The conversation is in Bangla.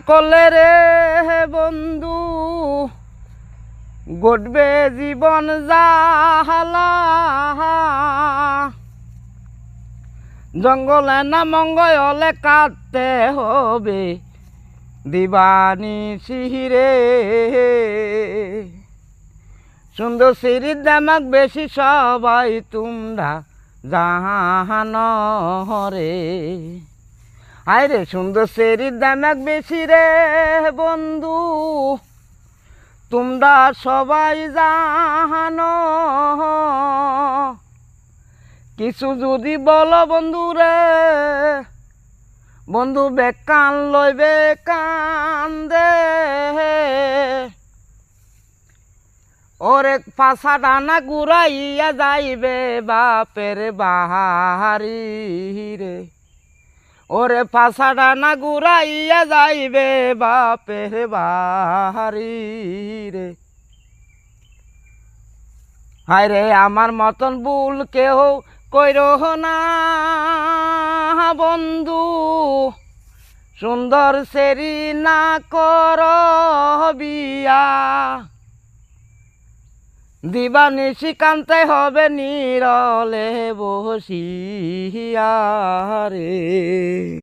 করলে রে বন্ধু ঘটবে জীবন জাহালা, জঙ্গলে না মঙ্গলে কাটতে হবে দিবানিশি রে। সুন্দর সিঁড়ির দামাক বেশি সবাই তোমরা জাহানো রে। আয় রে সুন্দর সিঁড়ির দামাক বেশি রে বন্ধু তোমরা সবাই জানো। কিছু যদি বলো বন্ধু রে, বন্ধু বেকান লইবে কান্দে। ওরে পাছা ডানা ঘুরাইয়া যাইবে বাপের বাহারি রে। ওরে পাছা ডানা ঘুরাইয়া যাইবে বাপের বাহারি রে। হায় রে আমার মতন ভুল কেহ কইরো না বন্ধু, সুন্দর সেরি না কর বিয়া। দিবানিশি কানতে হবে নীরলে বসিয়া রে।